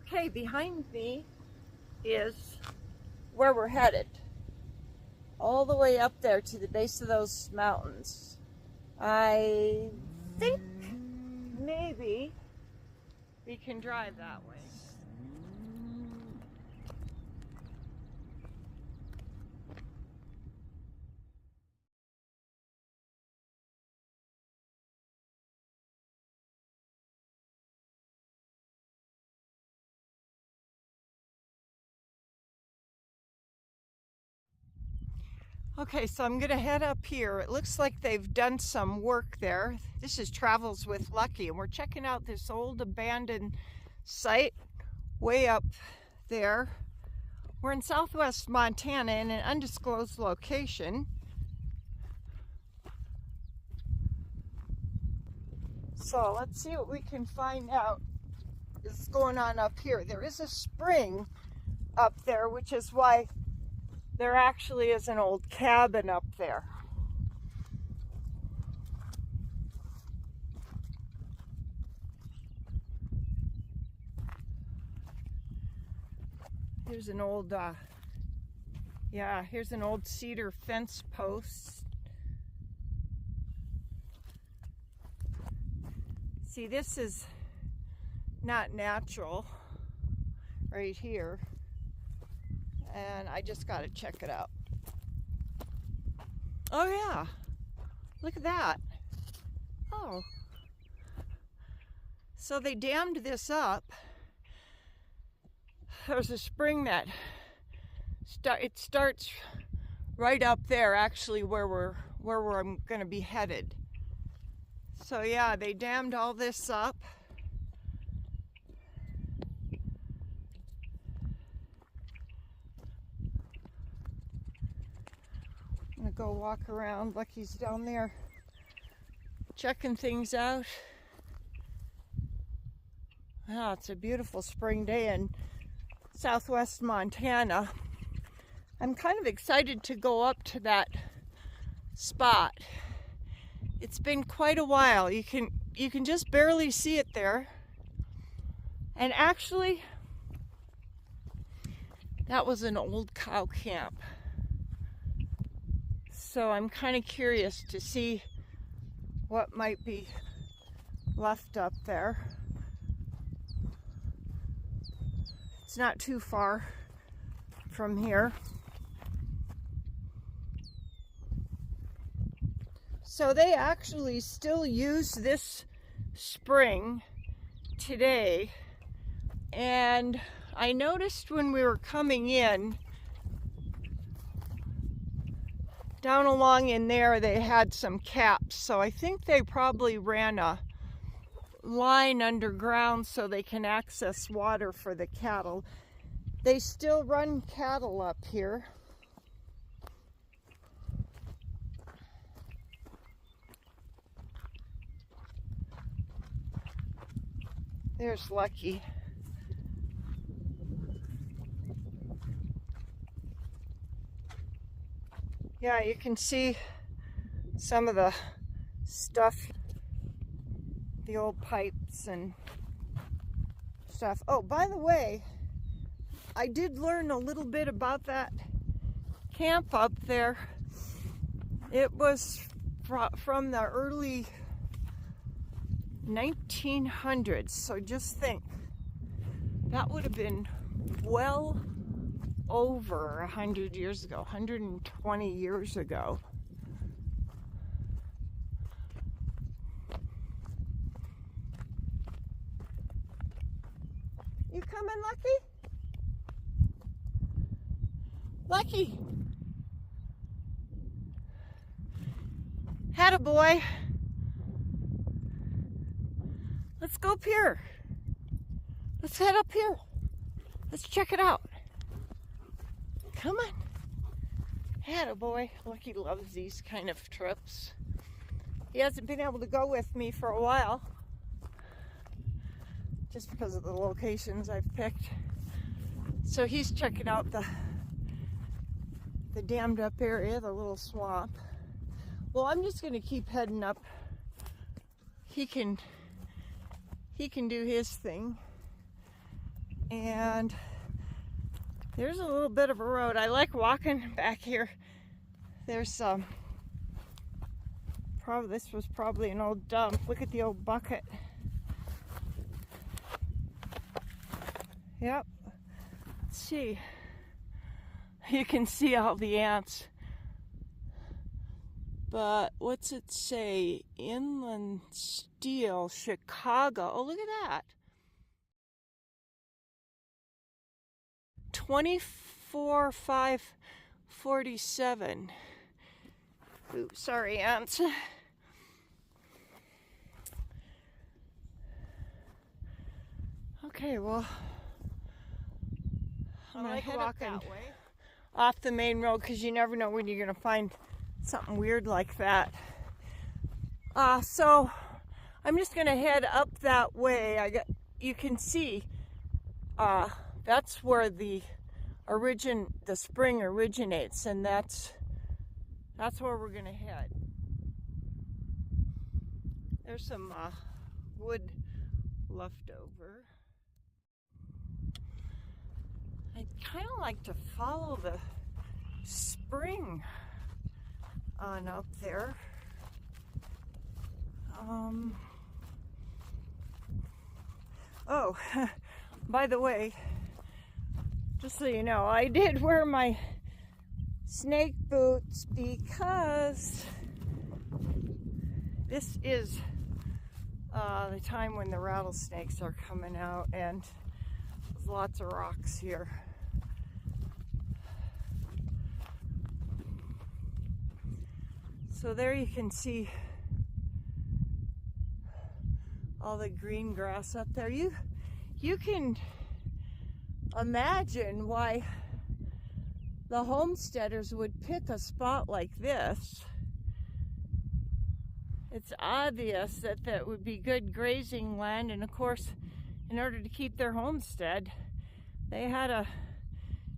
Okay, behind me is where we're headed. All the way up there to the base of those mountains. I think maybe we can drive that way. Okay, so I'm gonna head up here. It looks like they've done some work there. This is Travels with Lucky, and we're checking out this old abandoned site way up there. We're in southwest Montana in an undisclosed location. So let's see what we can find out is going on up here. There is a spring up there, which is why there actually is an old cabin up there. Here's an old, here's an old cedar fence post. See, this is not natural right here. And I just got to check it out. Oh yeah, look at that. Oh, so they dammed this up. There's a spring that it starts right up there, actually, where we're going to be headed. So yeah, they dammed all this up. I'm gonna go walk around. Lucky's down there checking things out. Ah, it's a beautiful spring day in southwest Montana. I'm kind of excited to go up to that spot. It's been quite a while. You can just barely see it there. And actually, that was an old cow camp. So I'm kind of curious to see what might be left up there. It's not too far from here. So they actually still use this spring today. And I noticed when we were coming in, down along in there, they had some caps. So I think they probably ran a line underground so they can access water for the cattle. They still run cattle up here. There's Lucky. Yeah, you can see some of the stuff, the old pipes and stuff. Oh, by the way, I did learn a little bit about that camp up there. It was from the early 1900s, so just think, that would have been well over 100 years ago, 120 years ago. You coming, Lucky? Lucky! Attaboy. Let's go up here. Let's head up here. Let's check it out. Come on. Attaboy. Lucky loves these kind of trips. He hasn't been able to go with me for a while, just because of the locations I've picked. So he's checking out the dammed up area, the little swamp. Well, I'm just gonna keep heading up. He can do his thing. And there's a little bit of a road. I like walking back here. There's this was probably an old dump. Look at the old bucket. Yep. Let's see. You can see all the ants. But what's it say? Inland Steel, Chicago. Oh, look at that. 24,547. Oops, sorry, ants. Okay, well, I'm gonna head up that way off the main road because you never know when you're gonna find something weird like that. So I'm just gonna head up that way. You can see that's where the spring originates, and that's where we're gonna head. There's some wood left over. I'd kind of like to follow the spring on up there. Oh, by the way, just so you know, I did wear my snake boots because this is the time when the rattlesnakes are coming out, and there's lots of rocks here. So there you can see all the green grass up there. You can imagine why the homesteaders would pick a spot like this. It's obvious that that would be good grazing land, and of course, in order to keep their homestead, they had to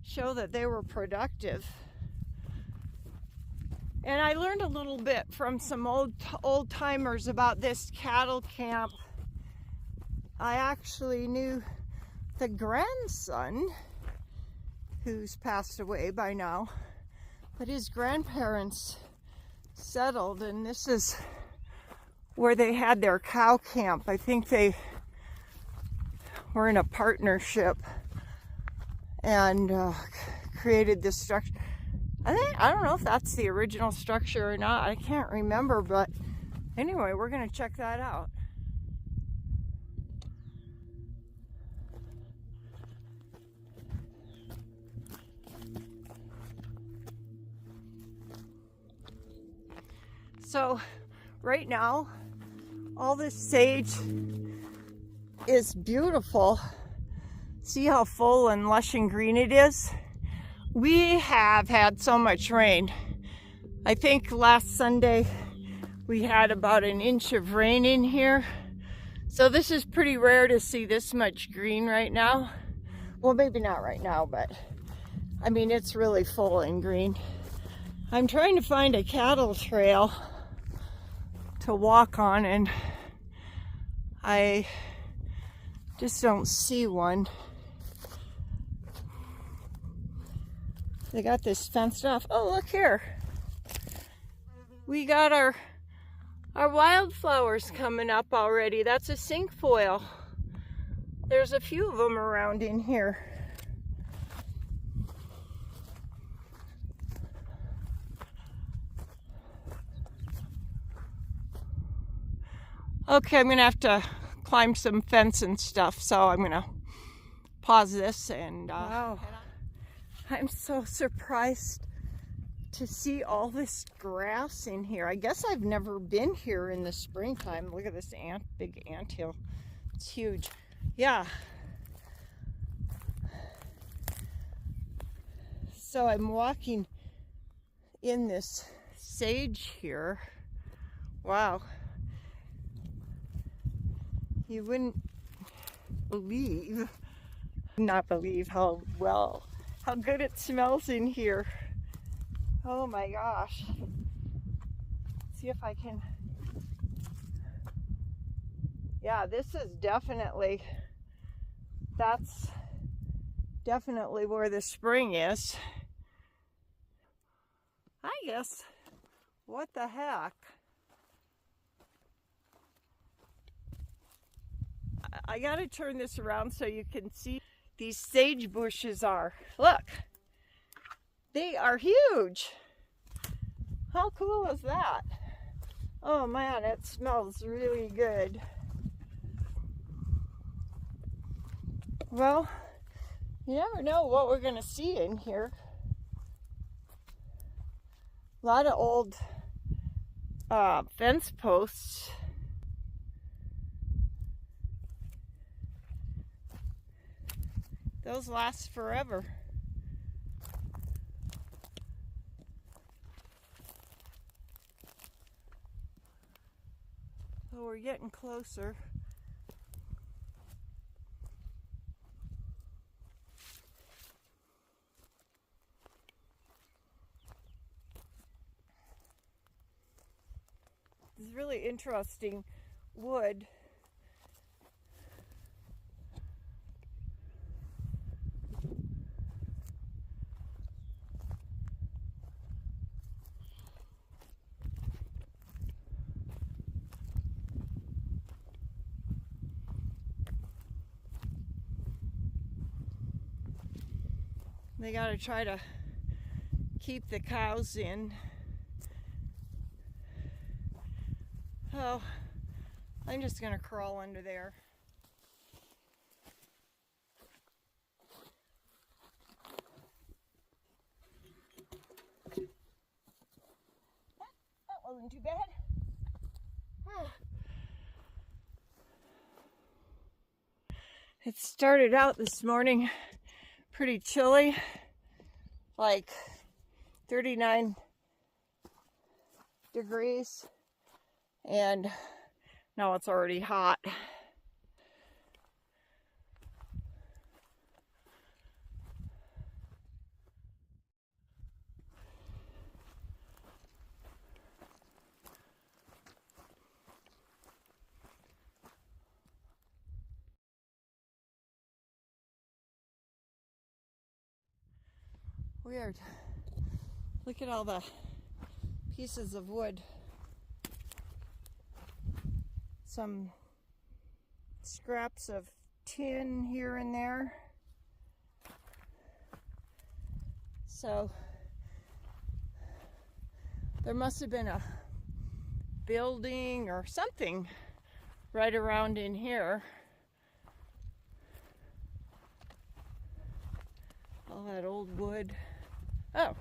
show that they were productive. And I learned a little bit from some old timers about this cattle camp. I actually knew the grandson, who's passed away by now, but his grandparents settled, and this is where they had their cow camp. I think they were in a partnership and created this structure. I don't know if that's the original structure or not. I can't remember, but anyway, we're gonna check that out. So right now, all this sage is beautiful. See how full and lush and green it is? We have had so much rain. I think last Sunday we had about an inch of rain in here. So this is pretty rare to see this much green right now. Well, maybe not right now, but I mean, it's really full and green. I'm trying to find a cattle trail to walk on, and I just don't see one. They got this fenced off. Oh, look here. We got our wildflowers coming up already. That's a cinquefoil. There's a few of them around in here. Okay, I'm gonna have to climb some fence and stuff, so I'm gonna pause this and wow. I'm so surprised to see all this grass in here. I guess I've never been here in the springtime. Look at this big anthill. It's huge. Yeah. So I'm walking in this sage here. Wow. You wouldn't not believe how good it smells in here. Oh my gosh. See if I can. Yeah, this is definitely, that's definitely where the spring is. I guess. What the heck? I gotta turn this around so you can see these sage bushes are. Look, they are huge. How cool is that? Oh man, it smells really good. Well, you never know what we're gonna see in here. A lot of old fence posts. Those last forever. So we're getting closer. This is really interesting wood. They gotta try to keep the cows in. Oh, I'm just gonna crawl under there. That wasn't too bad. It started out this morning pretty chilly, like 39 degrees, and now it's already hot. Weird. Look at all the pieces of wood. Some scraps of tin here and there. So there must have been a building or something right around in here. All that old wood. Oh,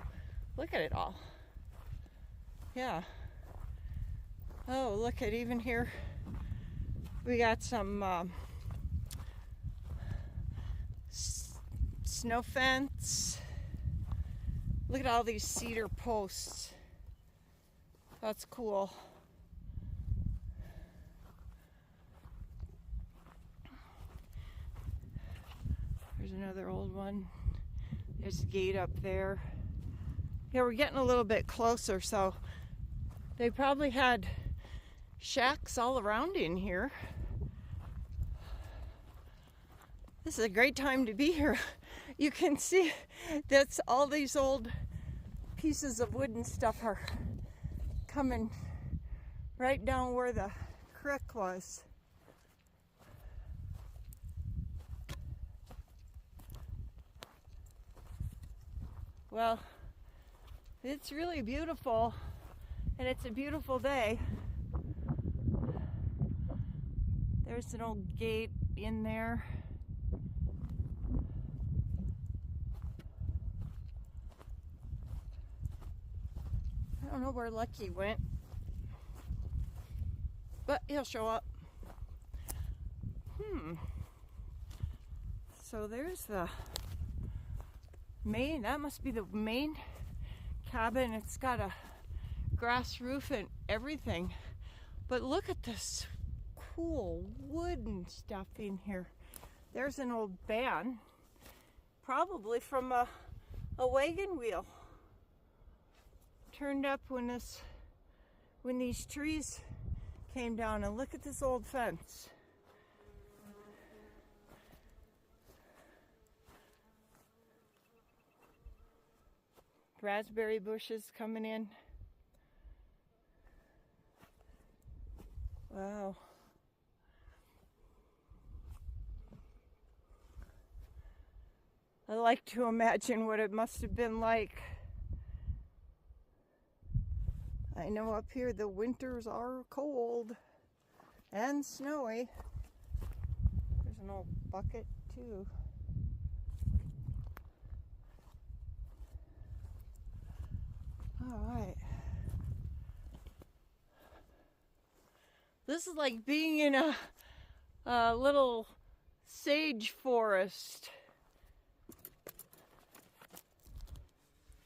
look at it all. Yeah. Oh, look at even here. We got some snow fence. Look at all these cedar posts. That's cool. There's another old one. There's a gate up there. Yeah, we're getting a little bit closer, so they probably had shacks all around in here. This is a great time to be here. You can see that's all these old pieces of wood and stuff are coming right down where the creek was. Well, it's really beautiful, and it's a beautiful day. There's an old gate in there. I don't know where Lucky went, but he'll show up. So there's the main, that must be the main cabin. It's got a grass roof and everything. But look at this cool wooden stuff in here. There's an old van, probably from a wagon wheel. Turned up when these trees came down, and look at this old fence. Raspberry bushes coming in. Wow. I like to imagine what it must have been like. I know up here the winters are cold and snowy. There's an old bucket too. All right. This is like being in a little sage forest.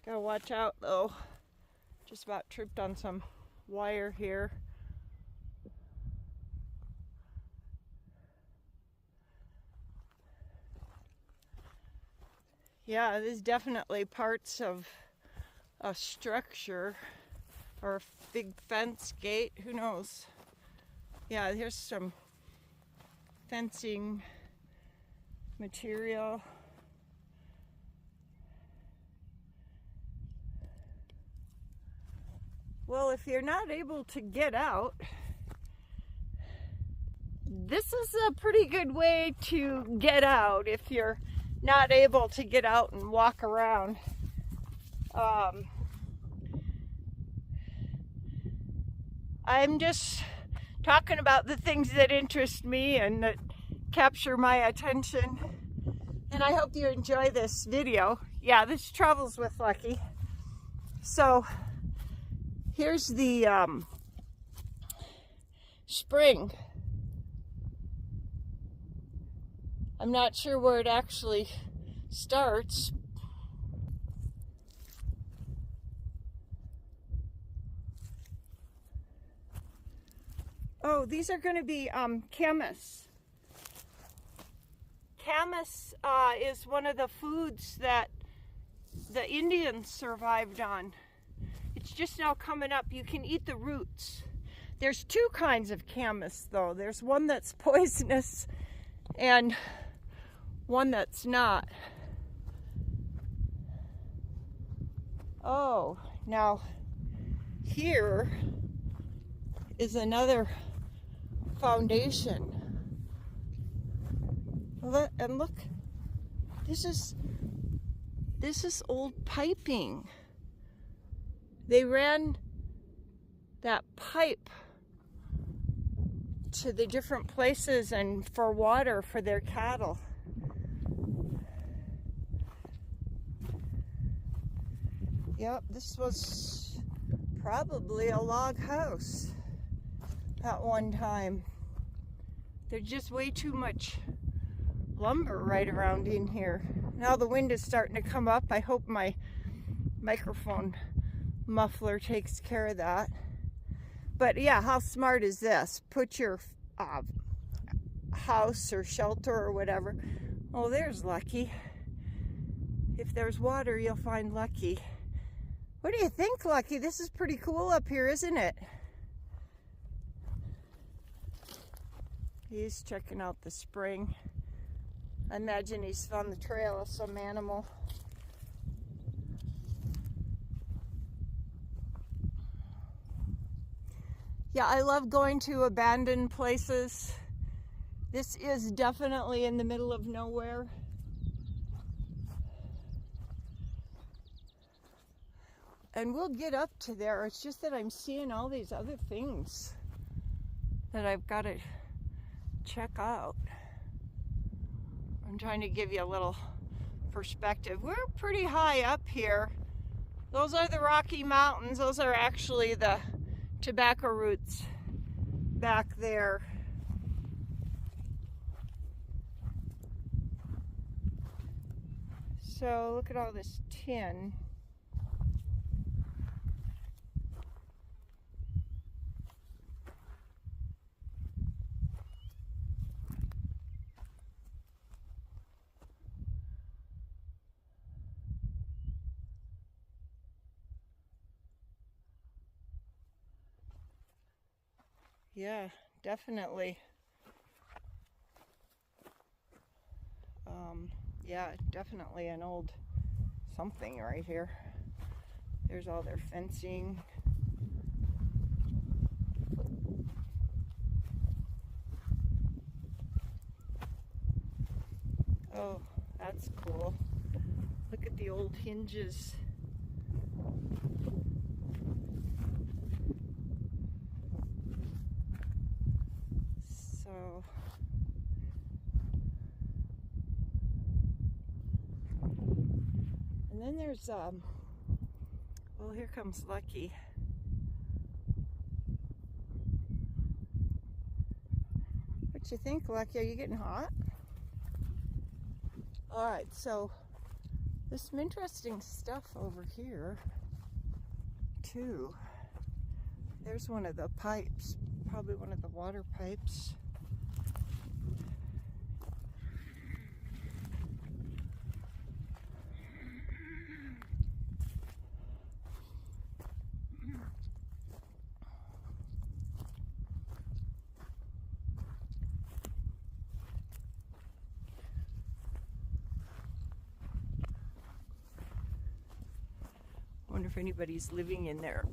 Gotta watch out though. Just about tripped on some wire here. Yeah, there's definitely parts of a structure or a big fence gate, who knows. Yeah, here's some fencing material. Well, if you're not able to get out, this is a pretty good way to get out if you're not able to get out and walk around. I'm just talking about the things that interest me and that capture my attention. And I hope you enjoy this video. Yeah, this Travels with Lucky. So here's the spring. I'm not sure where it actually starts. Oh, these are going to be camas. Camas is one of the foods that the Indians survived on. It's just now coming up. You can eat the roots. There's two kinds of camas though. There's one that's poisonous and one that's not. Oh, now here is another foundation. And look, this is old piping. They ran that pipe to the different places and for water for their cattle. Yep, this was probably a log house at one time. There's just way too much lumber right around in here. Now the wind is starting to come up. I hope my microphone muffler takes care of that. But yeah, how smart is this? Put your house or shelter or whatever. Oh, there's Lucky. If there's water, you'll find Lucky. What do you think, Lucky? This is pretty cool up here, isn't it? He's checking out the spring. I imagine he's on the trail of some animal. Yeah, I love going to abandoned places. This is definitely in the middle of nowhere. And we'll get up to there. It's just that I'm seeing all these other things that I've got to check out. I'm trying to give you a little perspective. We're pretty high up here. Those are the Rocky Mountains. Those are actually the tobacco roots back there. So look at all this tin. Yeah, definitely. Yeah, definitely an old something right here. There's all their fencing. Oh, that's cool. Look at the old hinges. So, and then there's, well, here comes Lucky. What you think, Lucky? Are you getting hot? All right, so there's some interesting stuff over here, too. There's one of the pipes, probably one of the water pipes. Wonder if anybody's living in there.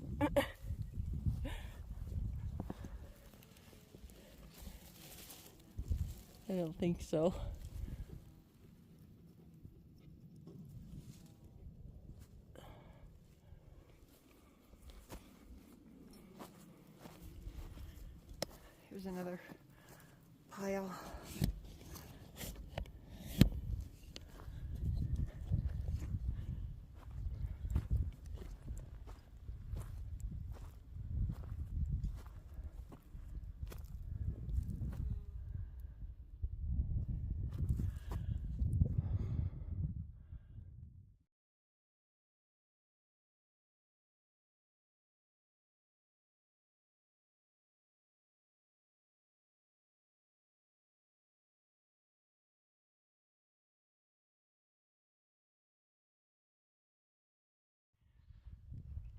I don't think so. Here's another pile.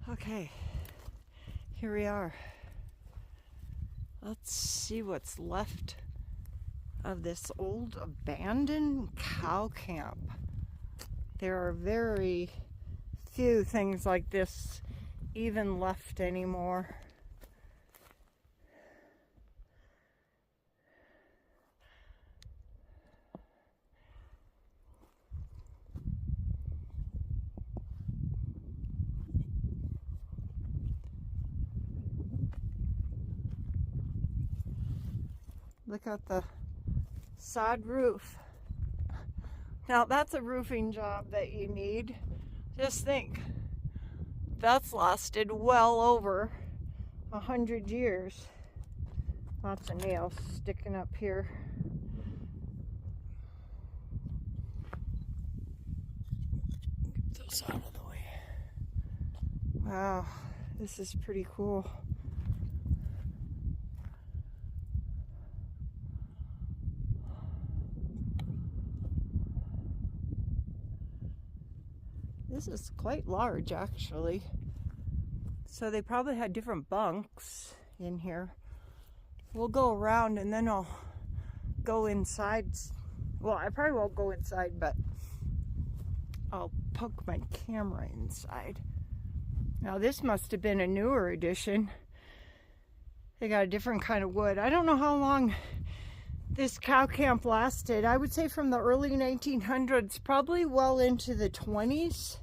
Okay, here we are. Let's see what's left of this old abandoned cow camp. There are very few things like this even left anymore. Look at the sod roof. Now that's a roofing job that you need. Just think, that's lasted well over 100 years. Lots of nails sticking up here. Get those out of the way. Wow, this is pretty cool. This is quite large, actually. So they probably had different bunks in here. We'll go around and then I'll go inside. Well, I probably won't go inside, but I'll poke my camera inside. Now this must have been a newer edition. They got a different kind of wood. I don't know how long this cow camp lasted. I would say from the early 1900s, probably well into the 20s.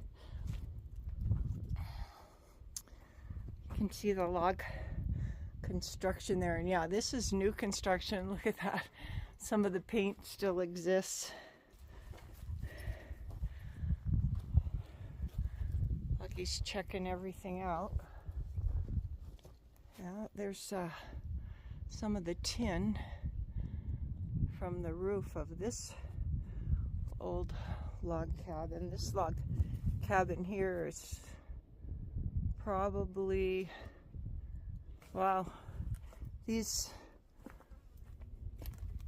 You can see the log construction there. And yeah, this is new construction. Look at that. Some of the paint still exists. Lucky's checking everything out. Yeah, there's some of the tin from the roof of this old log cabin. This log cabin here is probably, wow, these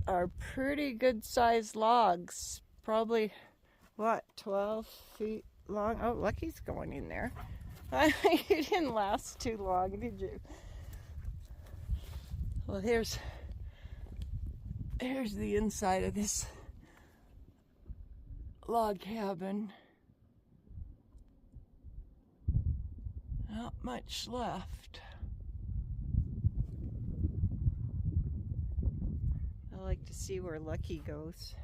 are pretty good sized logs. Probably, what, 12 feet long? Oh, Lucky's going in there. You didn't last too long, did you? Well, here's the inside of this log cabin. Not much left. I like to see where Lucky goes.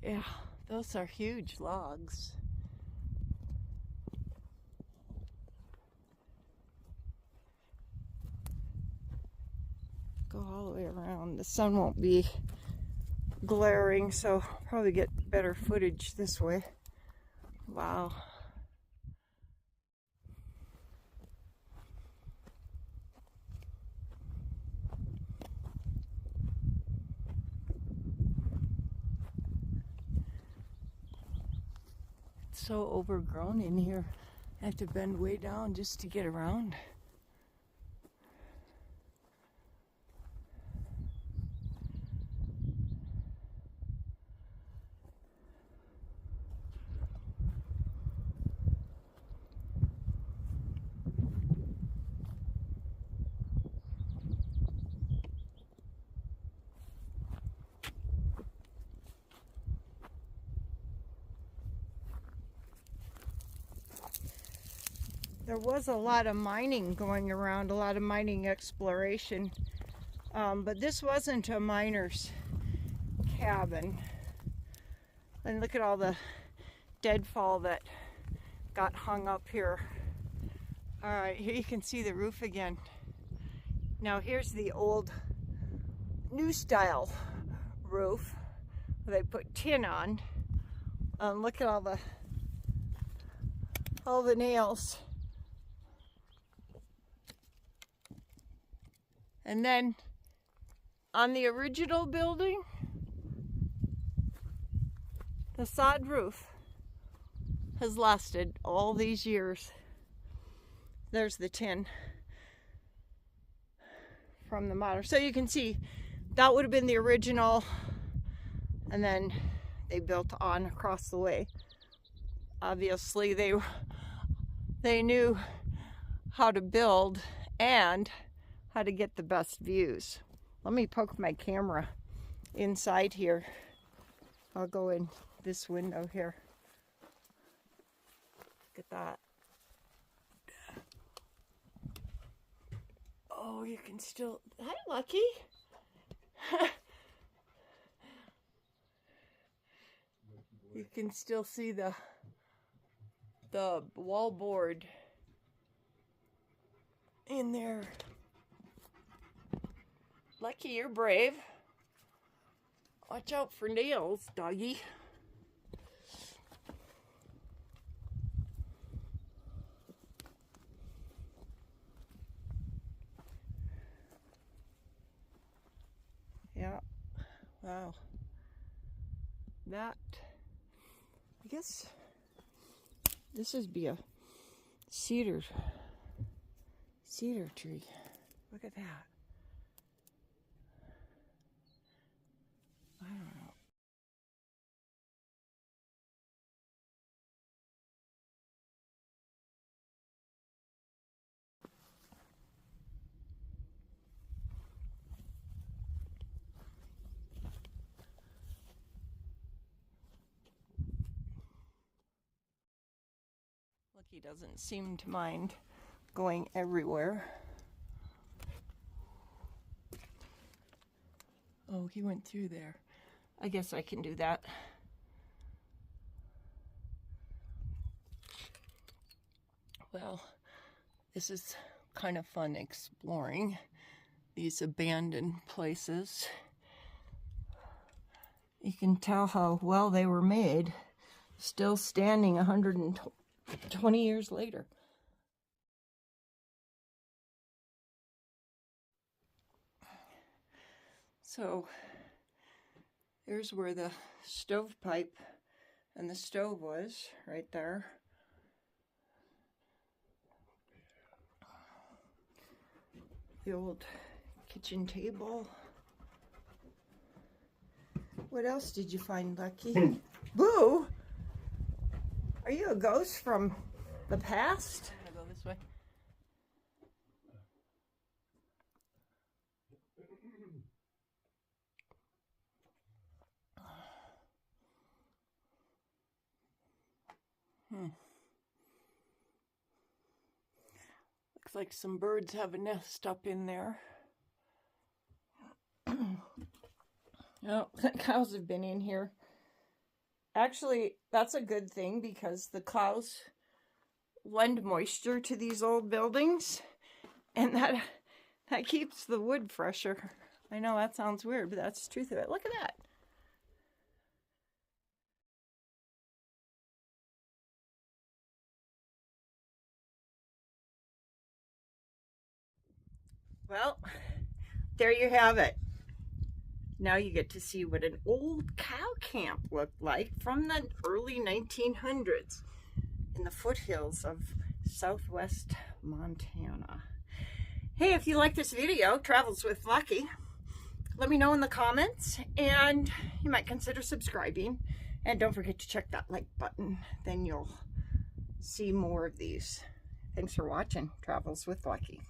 Yeah, those are huge logs. Go all the way around. The sun won't be glaring, so probably get better footage this way. Wow. It's so overgrown in here. I have to bend way down just to get around. There was a lot of mining going around, a lot of mining exploration, but this wasn't a miner's cabin. And look at all the deadfall that got hung up here. All right, here you can see the roof again. Now here's the old new style roof they put tin on. Look at all the nails. And then on the original building, the sod roof has lasted all these years. There's the tin from the modern. So you can see that would have been the original, and then they built on across the way. Obviously they knew how to build and how to get the best views. Let me poke my camera inside here. I'll go in this window here. Look at that. Oh, you can still... Hi, Lucky. You can still see the wallboard in there. Lucky, you're brave. Watch out for nails, doggy. Yeah. Wow. That, I guess this would be a cedar tree. Look at that. I don't know. Lucky doesn't seem to mind going everywhere. Oh, he went through there. I guess I can do that. Well, this is kind of fun exploring these abandoned places. You can tell how well they were made, still standing 120 years later. So there's where the stovepipe and the stove was, right there. The old kitchen table. What else did you find, Lucky? Boo! Are you a ghost from the past? I'm gonna go this way. Looks like some birds have a nest up in there. Oh, the cows have been in here. Actually, that's a good thing because the cows lend moisture to these old buildings, and that keeps the wood fresher. I know that sounds weird, but that's the truth of it. Look at that. Well, there you have it. Now you get to see what an old cow camp looked like from the early 1900s in the foothills of southwest Montana. Hey, if you like this video, Travels with Lucky, let me know in the comments, and you might consider subscribing. And don't forget to check that like button, then you'll see more of these. Thanks for watching Travels with Lucky.